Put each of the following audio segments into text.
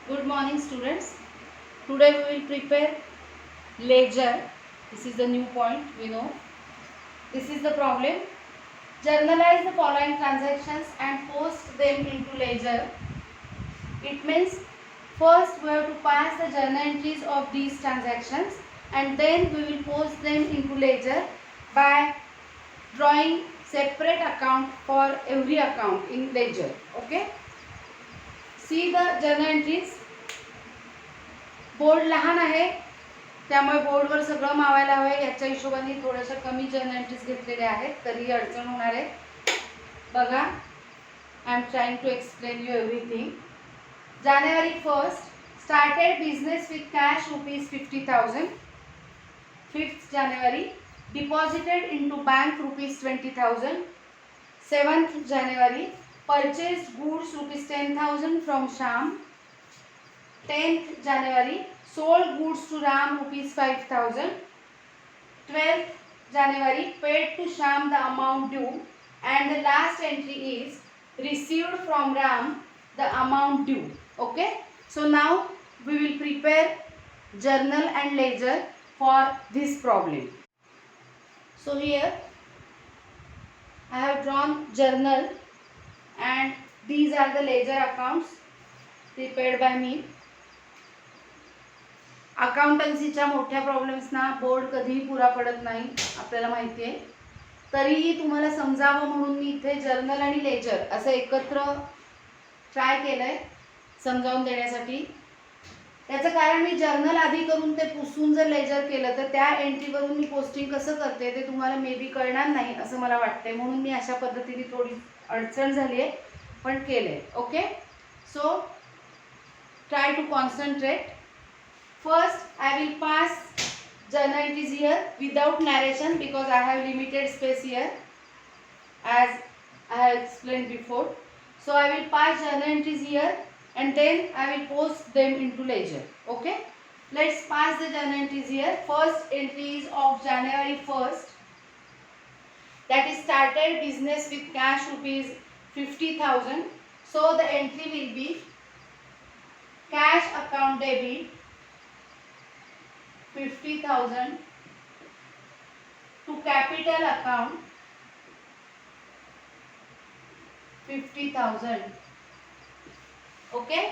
Good morning, students. Today we will prepare ledger. This is the new point we know. This is the problem. Journalize the following transactions and post them into ledger. It means first we have to pass the journal entries of these transactions and then we will post them into ledger by drawing separate account for every account in ledger. Okay. See the journal entries. Board लहान आहे त्यामुळे बोर्डवर सगळं मावायला हवं याच्या हिशोबाने थोड्याशा कमी जर्नल एंट्रीज घेतलेल्या आहेत तरी अडचण होणार आहे बघा I am trying to explain you everything जानेवारी 1st started business with cash ₹50,000 5th January deposited into bank ₹20,000 7th January purchased goods ₹10,000 from Sham 10th January sold goods to Ram ₹5,000 12th January paid to Sham the amount due and the last entry is received from Ram the amount due. Okay, so now we will prepare journal and ledger for this problem. So here I have drawn journal and these are the ledger accounts prepared by me. अकाउंटन्सीच्या मोठ्या प्रॉब्लेम्सना board कधीही पुरा पडत नाही आपल्याला माहिती आहे तरीही तुम्हाला समजावं म्हणून मी इथे जर्नल आणि लेजर असं एकत्र ट्राय केलंय समजावून देण्यासाठी त्याचं कारण मी जर्नल आधी करून ते पुसून जर लेजर केलं तर त्या एंट्रीवरून मी पोस्टिंग कसं करते ते तुम्हाला मे बी कळणार नाही असं मला वाटतंय म्हणून मी अशा पद्धतीने थोडी अडचण झाली आहे पण केले. Okay, so try to concentrate. First, I will pass journal entries here without narration because I have limited space here as I have explained before. So, I will pass journal entries here and then I will post them into ledger. Okay. Let's pass the journal entries here. First entry is of January 1st. That is started business with cash ₹50,000. So, the entry will be cash account debit 50,000 to capital account 50,000. Okay,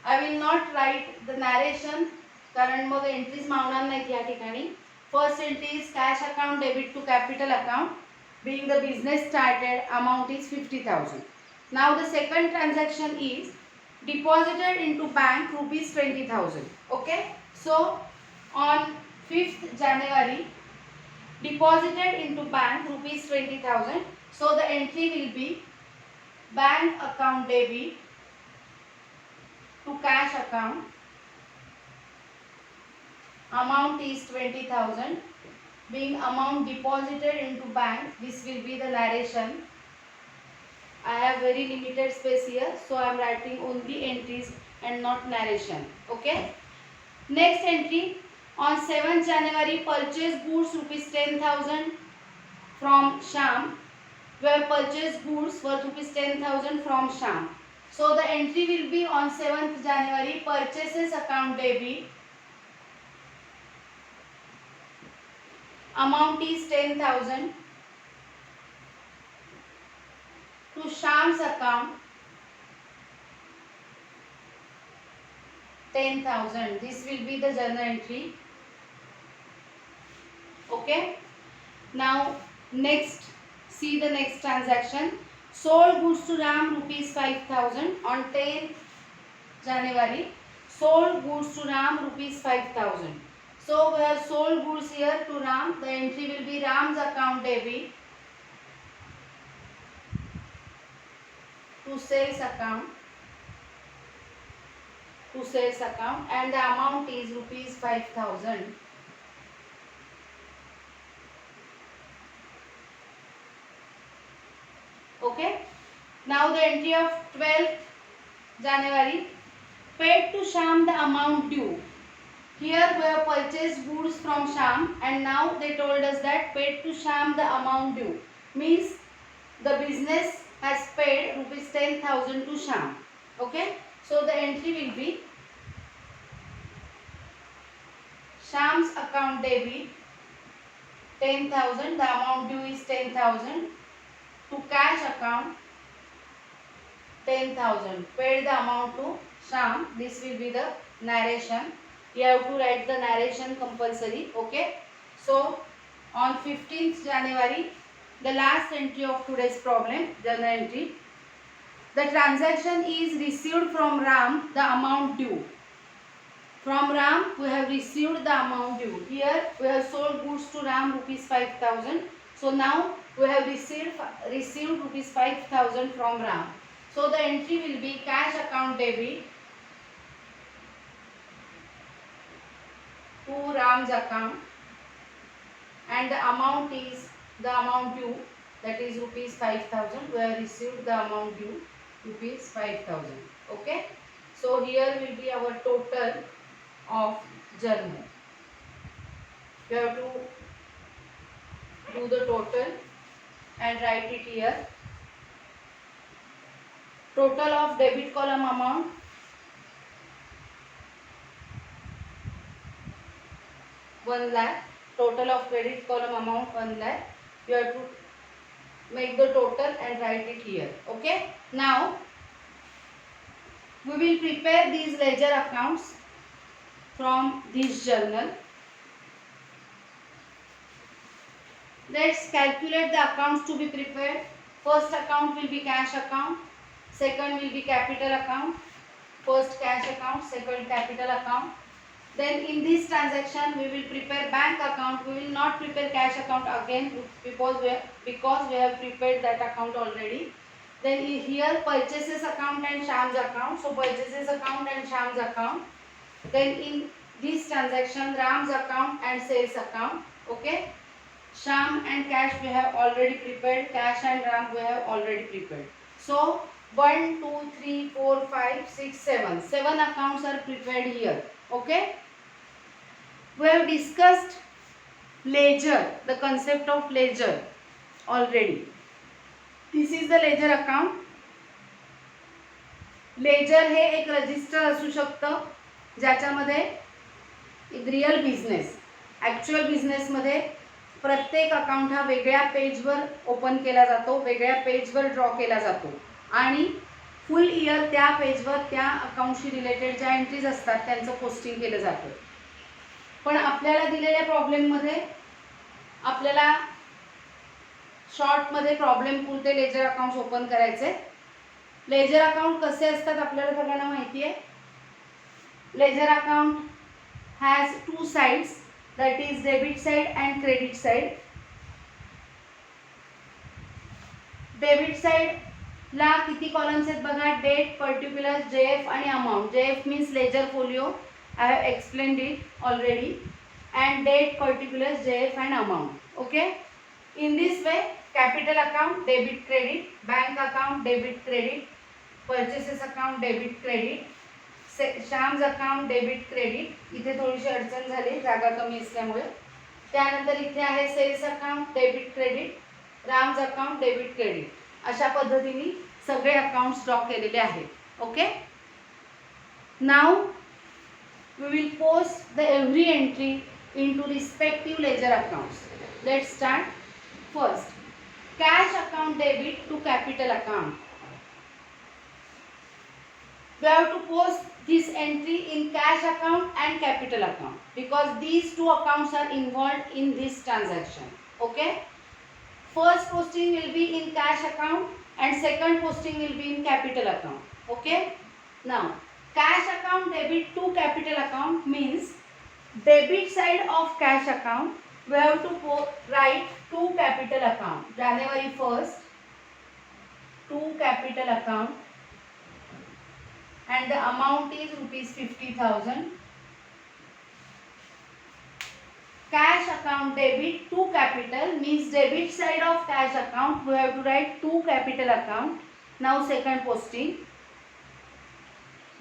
I will not write the narration कारण मग entries मावणार नाहीत या ठिकाणी. First entry is cash account debit to capital account being the business started amount is 50,000. Now the second transaction is deposited into bank ₹20,000. Okay, so on 5th January deposited into bank ₹20,000. So the entry will be bank account debit to cash account. Amount is 20,000. Being amount deposited into bank, this will be the narration. I have very limited space here, so I am writing only entries and not narration. Okay. Next entry. On 7th January, purchased goods ₹10,000 from Sham. We have purchased goods worth ₹10,000 from Sham. So the entry will be on 7th January, purchases account debit. Amount is 10,000 to Sham's account 10,000. This will be the journal entry. Okay, now next see the next transaction. Sold goods to Ram ₹5,000 on 10th January. Sold goods to Ram ₹5,000. So we have sold goods here to Ram. The entry will be Ram's account debit to sales account and the amount is ₹5,000. Okay, now the entry of 12th January paid to Sham the amount due. Here we have purchased goods from Sham and now they told us that paid to Sham the amount due means the business has paid ₹10,000 to Sham. Okay, So the entry will be Sham's account debit 10,000. The amount due is 10,000. To cash account 10,000. Paid the amount to Sham. This will be the narration. You have to write the narration compulsory. Okay. So on 15th January, the last entry of today's problem, journal entry. The transaction is received from Ram the amount due. From Ram we have received the amount due. Here we have sold goods to Ram rupees 5,000. So now we have received rupees 5,000 from Ram. So the entry will be cash account debit to Ram's account, and the amount is the amount due, that is rupees 5,000. We have received the amount due rupees 5,000. Okay. So here will be our total of journal. You have to do the total and write it here. Total of debit column amount one lakh. Total of credit column amount 1 lakh. You have to make the total and write it here. Okay. Now we will prepare these ledger accounts from this journal. Let's calculate the accounts to be prepared. First account will be cash account. Second will be capital account. First cash account, second capital account. Then in this transaction we will prepare bank account. We will not prepare cash account again because we have prepared that account already. Then here purchases account and Sham's account. So purchases account and Sham's account. Then in this transaction Ram's account and sales account. Okay. Sham and cash we have already prepared. Cash and Ram we have already prepared. So 1, 2, 3, 4, 5, 6, 7. 7 accounts are prepared here. Okay. We have discussed ledger, the concept of ledger already. This is the ledger account. Ledger हे एक register असू शकतं ज्याच्यामध्ये real business, actual बिझनेसमध्ये प्रत्येक account हा वेगळ्या पेजवर ओपन केला जातो, वेगळ्या पेजवर ड्रॉ केला जातो आणि फुल इयर त्या पेजवर त्या अकाउंटशी रिलेटेड ज्या एंट्रीज असतात त्यांचं पोस्टिंग केलं जातं. पण आपल्याला दिलेल्या प्रॉब्लेममध्ये आपल्याला शॉर्टमध्ये प्रॉब्लेम पुरते लेजर अकाउंट्स ओपन करायचे. लेजर अकाउंट कसे असतात आपल्याला सगळ्यांना माहिती आहे. Ledger account has two sides, that is debit side and credit side. Debit side ला किती कॉलम्स आहेत बघा. डेट, पर्टिक्युलर्स, जेएफ आणि अमाउंट. JF means ledger folio. I have explained it already. and date, particulars, JF and amount. Okay. In this way, capital account debit credit, bank account debit credit, purchases account debit credit, Sham's account debit credit. इथे थोडीशी अडचण झाली जागा कमी असल्यामुळे. त्यानंतर इथे आहे sales account debit credit, Ram's account debit credit. अशा पद्धतीने सगळे अकाउंट्स ड्रॉ केलेले आहेत. Okay. Now we will post the every entry into respective ledger accounts. Let's start. First, cash account debit to capital account. We have to post this entry in cash account and capital account because these two accounts are involved in this transaction. Okay. First posting will be in cash account and second posting will be in capital account. Okay. Now cash account debit to capital account means debit side of cash account we have to write to capital account. January 1st to capital account and the amount is rupees 50,000. Cash account debit to capital means debit side of cash account we have to write to capital account. Now second posting.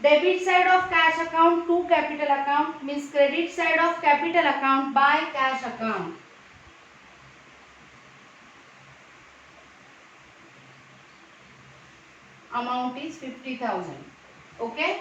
Debit side of cash account to capital account means credit side of capital account by cash account. Amount is 50,000. Okay.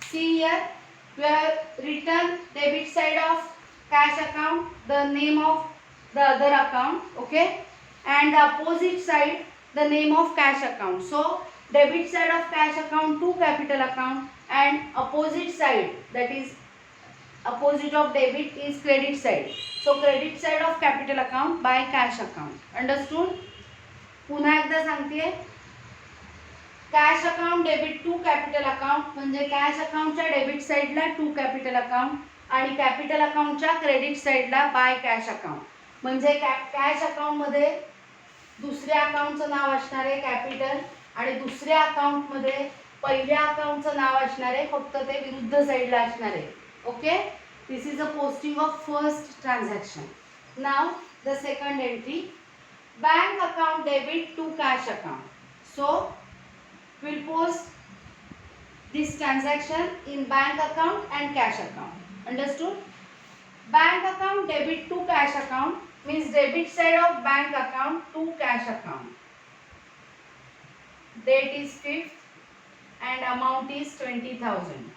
See here, we have written debit side of cash account, the name of the other account, okay, and the opposite side the name of cash account. So debit side of cash account to capital account, and opposite side, that is opposite of debit, is credit side. So credit side of capital account by cash account. Understood? पुन्हा एकदा सांगते, cash account debit to capital account म्हणजे cash अकाउंटच्या debit साईडला to capital account आणि capital अकाउंटच्या credit साईडला by cash account. म्हणजे कॅश अकाउंटमध्ये दुसऱ्या अकाउंटचं नाव असणार आहे कॅपिटल आणि दुसऱ्या अकाउंटमध्ये पहिल्या अकाउंटचं नाव असणार आहे, फक्त ते विरुद्ध साईडला असणार आहे. Okay, this is a posting of first transaction. Now the second entry, bank account debit to cash account. So we'll post this transaction in bank account and cash account. Understood? Bank account debit to cash account means debit side of bank account to cash account. Date is 5th and amount is 20,000.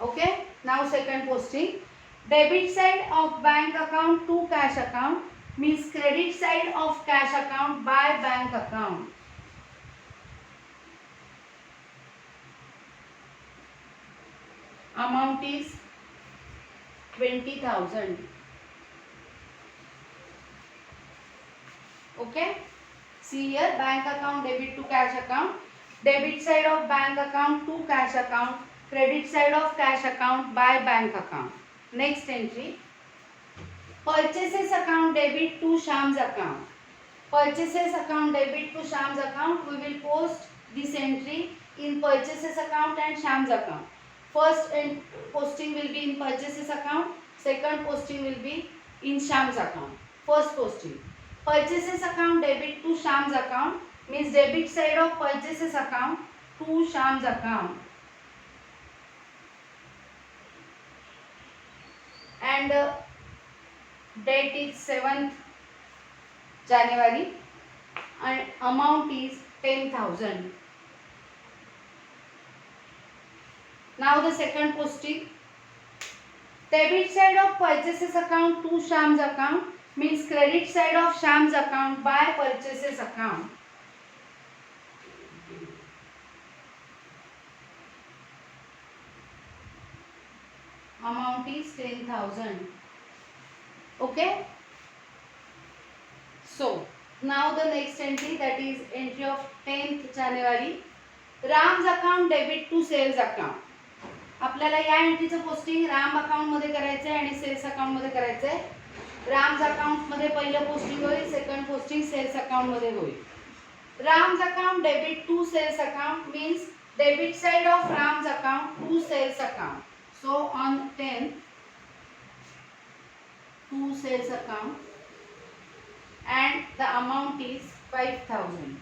Okay, now second posting, debit side of bank account to cash account means credit side of cash account by bank account. Amount is 20,000. Okay, see here, bank account debit to cash account, debit side of bank account to cash account, credit side of cash account by bank account. Next entry, purchases account debit to Sham's account. Purchases account debit to Sham's account, we will post this entry in purchases account and Sham's account. First posting will be in purchases account, second posting will be in Sham's account. First posting, purchases account debit to Sham's account means debit side of purchases account to Sham's account, and date is 7th January and amount is 10,000. Now the second posting, debit side of purchases account to Sham's account means credit side of Sham's account by purchases account. Amount is 10,000. Okay. So now the next entry, that is entry of 10th January, Ram's account debit to sales account. आपल्याला या एंट्रीचं posting Ram account मध्ये करायचं आहे आणि sales account मध्ये करायचं आहे. Ram's account मध्ये पहिलं पोस्टिंग होईल, सेकंड पोस्टिंग सेल्स अकाउंट मध्ये होईल. Ram's account debit to sales account means debit side of Ram's account to sales account. So on 10 to sales account and the amount is 5,000.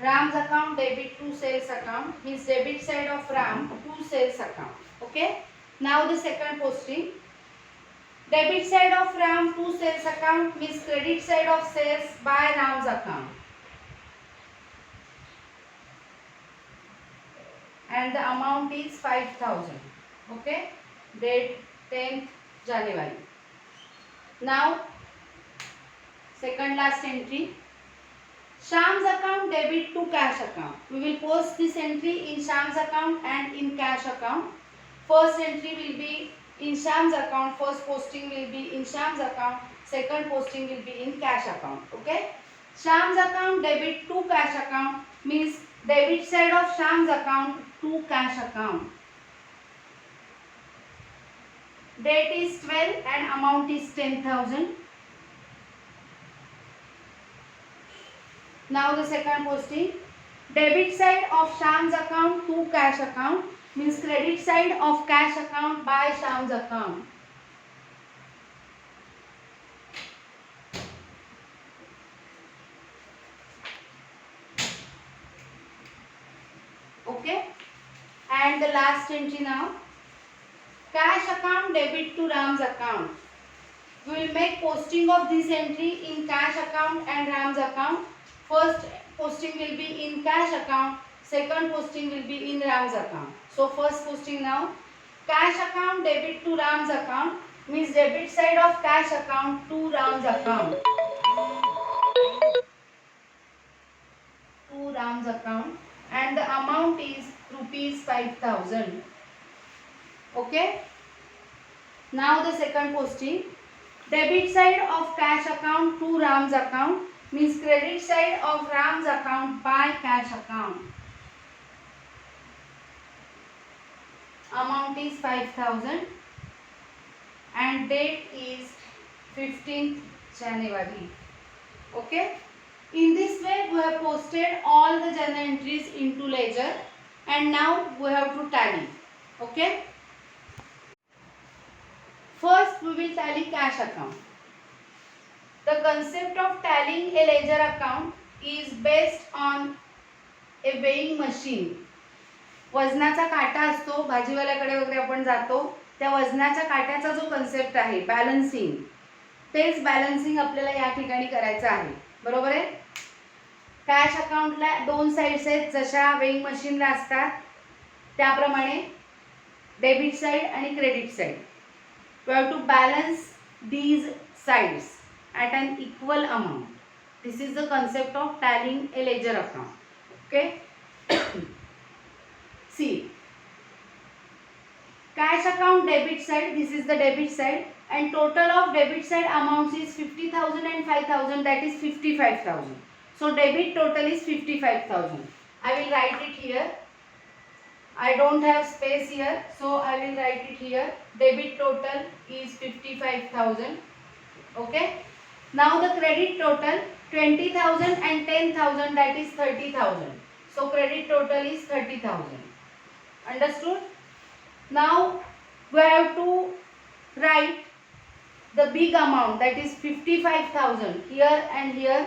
Ram's account debit to sales account means debit side of Ram to sales account. Okay, now the second posting, debit side of Ram to sales account means credit side of sales by Ram's account, and the amount is 5,000. Okay, date 10th January. Now second last entry, Sham's account debit to cash account. We will post this entry in Sham's account and in cash account. First entry will be in Sham's account, first posting will be in Sham's account, second posting will be in cash account. Okay, Sham's account debit to cash account means debit side of Sham's account to cash account. Date is 12 and amount is 10,000. Now the second posting, debit side of Sham's account to cash account means credit side of cash account by Sham's account. Okay, and the last entry now, cash account debit to Ram's account. We will make posting of this entry in cash account and Ram's account. First posting will be in cash account, second posting will be in Ram's account. So first posting now, cash account debit to Ram's account means debit side of cash account to Ram's account. To Ram's account, and the amount is rupees 5,000. Okay. Now the second posting, debit side of cash account to Ram's account means credit side of Ram's account by cash account. Amount is 5,000 and date is 15th January. Okay. In this way we have posted all the journal entries into ledger, and now we have to tally. Okay. First we will tally cash account. The concept of tallying a ledger account is based on a weighing machine. वजनाचा काटा असतो, भाजीवाल्याकडे वगैरे आपण जातो, त्या वजनाच्या काट्याचा जो concept आहे balancing, तेच बॅलन्सिंग आपल्याला या ठिकाणी करायचं आहे. बरोबर आहे. कॅश अकाउंटला दोन साइड्स आहेत, जशा वेइंग मशीनला असतात त्याप्रमाणे डेबिट साइड आणि credit side. We have to balance these sides at an equal amount. This is the concept of tallying a ledger account. Okay. See, cash account debit side, this is the debit side, and total of debit side amounts is 50,000 and 5,000, that is 55,000. So debit total is 55,000. I will write it here. I don't have space here, so I will write it here. Debit total is 55,000. Okay. Now the credit total 20,000 and 10,000, that is 30,000. So credit total is 30,000. Understood? Now we have to write the big amount, that is 55,000 here and here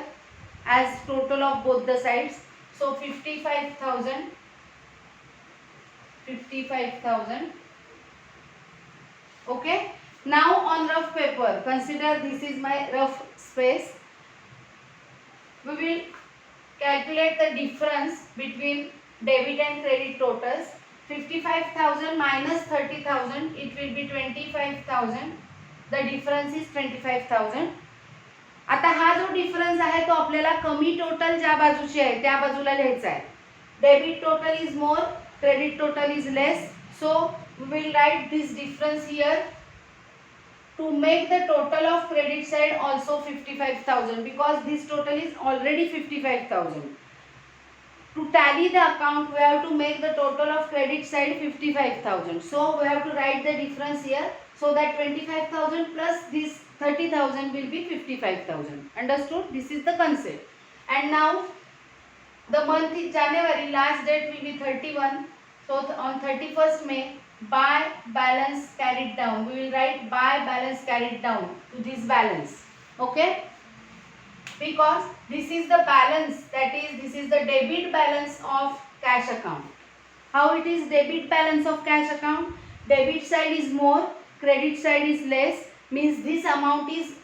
as total of both the sides. So 55,000. Okay. Now on rough paper, consider this is my rough space. We will calculate the difference between debit and credit totals. 55,000 minus 30,000, it will be 25,000. The difference is 25,000. आता हा जो difference आहे तो आपल्याला कमी total ज्या बाजूची आहे त्या बाजूला लिहायचा आहे. Debit total is more, credit total is less, so we will write this difference here to make the total of credit side also 55,000, because this total is already 55,000. To tally the account we have to make the total of credit side 55,000, so we have to write the difference here, so that 25,000 plus this 30,000 will be 55,000. Understood? This is the concept. And now the month is January, last date will be 31. So on 31st May, by balance carried down, we will write by balance carried down to this balance. Okay. Because this is the balance, that is this is the debit balance of cash account. How it is debit balance of cash account? Debit side is more, credit side is less, means this amount is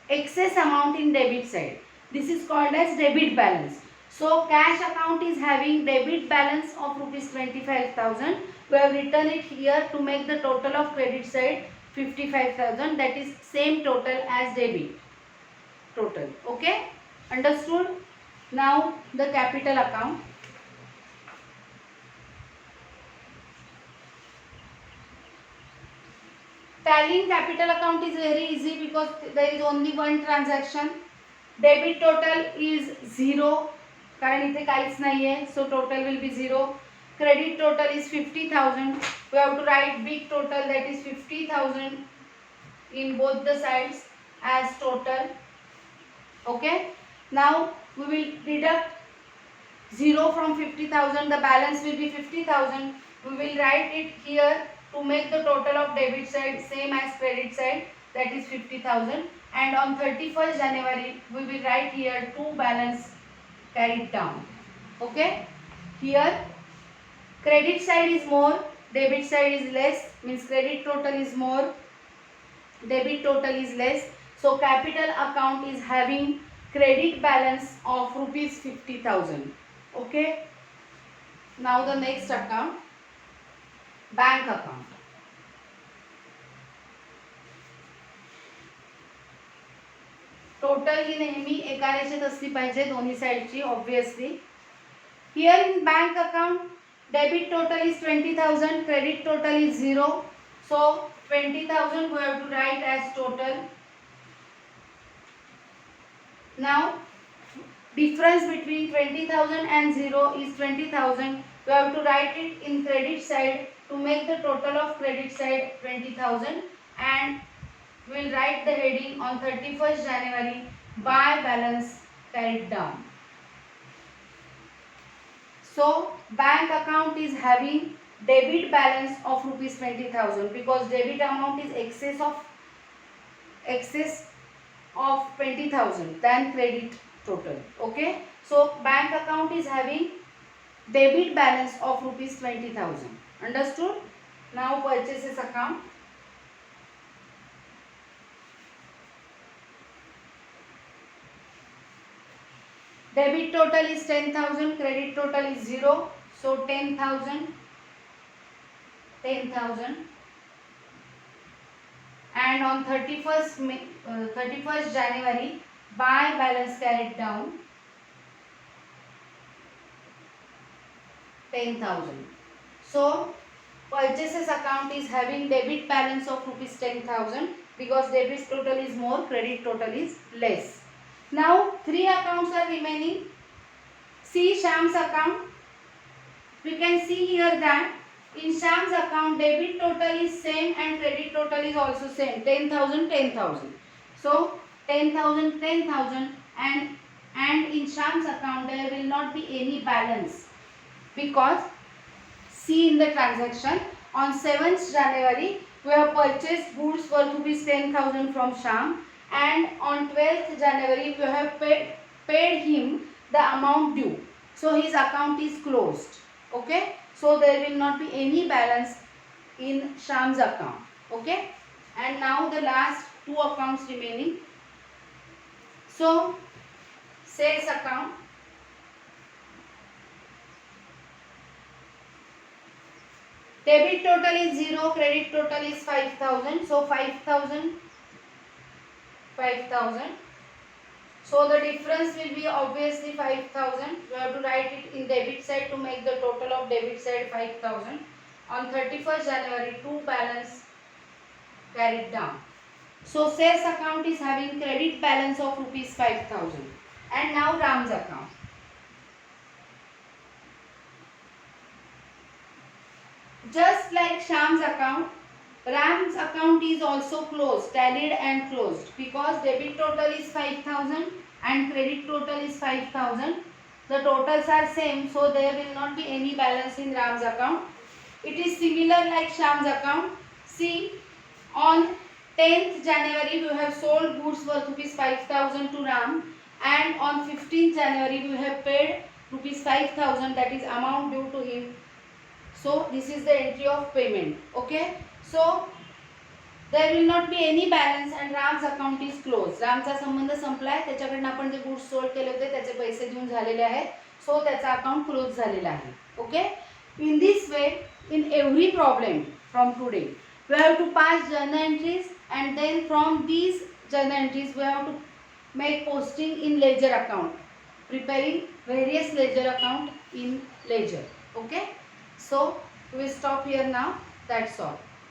excess amount in debit side. This is called as debit balance. So cash account is having debit balance of rupees 25,000. We have written it here to make the total of credit side 55,000, that is same total as debit total. Okay. Understood? Now the capital account. Tallying capital account is very easy because there is only one transaction. Debit total is 0. कारण इथे काहीच नाहीये, so total will be 0. Credit total is 50,000. We have to write big total, that is 50,000 in both the sides as total. Okay. Now we will deduct 0 from 50,000. The balance will be 50,000. We will write it here to make the total of debit side same as credit side, that is 50,000. And on 31st January we will write here two balance carried down. Okay. Here credit side is more, debit side is less, means credit total is more, debit total is less. So capital account is having credit balance of rupees 50,000. Okay. Now the next account, bank account. Total ही नेहमी एका रेषेत असली पाहिजे दोन्ही साइडची obviously. Here in bank account debit total is 20,000, credit total is 0. So 20,000 we have to write as total. Now difference between 20,000 and 0 is 20,000. We have to write it in credit side to make the total of credit side 20,000, and we will write the heading on 31st January buy balance carried down. So bank account is having debit balance of rupees 20,000 because debit amount is excess of 20,000 than credit total. Okay, so bank account is having debit balance of rupees 20,000. Understood? Now purchases account. Debit total is 10,000, credit total is 0. So 10,000, and on 31st January buy balance carried down 10,000. So purchases account is having debit balance of rupees 10,000 because debit total is more, credit total is less. Now 3 accounts are remaining. See Shyam's account. We can see here that in Shyam's account debit total is same and credit total is also same, 10,000, 10,000. So 10,000, 10,000, and in Shyam's account there will not be any balance because see in the transaction on 7th January we have purchased goods worth rupees 10,000 from Shyam, and on 12th January we have paid him the amount due. So his account is closed. Okay, so there will not be any balance in Shyam's account. Okay, and now the last 2 accounts remaining. So sales account. Debit total is 0, credit total is 5,000. So 5,000. So the difference will be obviously 5,000. We have to write it in debit side to make the total of debit side 5,000. On 31st January 2 balance carried down. So sales account is having credit balance of rupees 5,000. And now Ram's account. Just like Shyam's account, Ram's account is also closed, tallied and closed because debit total is 5,000 and credit total is 5,000. The totals are same, so there will not be any balance in Ram's account. It is similar like Shyam's account. See, on 10th January we have sold goods worth rupees 5,000 to Ram, and on 15th January we have paid rupees 5,000, that is amount due to him. So this is the entry of payment. Okay, so there will not be any balance and Ram's account is closed. रामचा संबंध संपलाय, त्याच्याकडून आपण जे goods sold केले होते त्याचे पैसे देऊन झालेले आहेत, सो त्याचा अकाउंट क्लोज झालेला आहे. Okay, in this way in every problem from today we have to pass journal entries, and then from these journal entries we have to make posting in ledger account, preparing various ledger account in ledger. Okay, so we stop here now. That's all.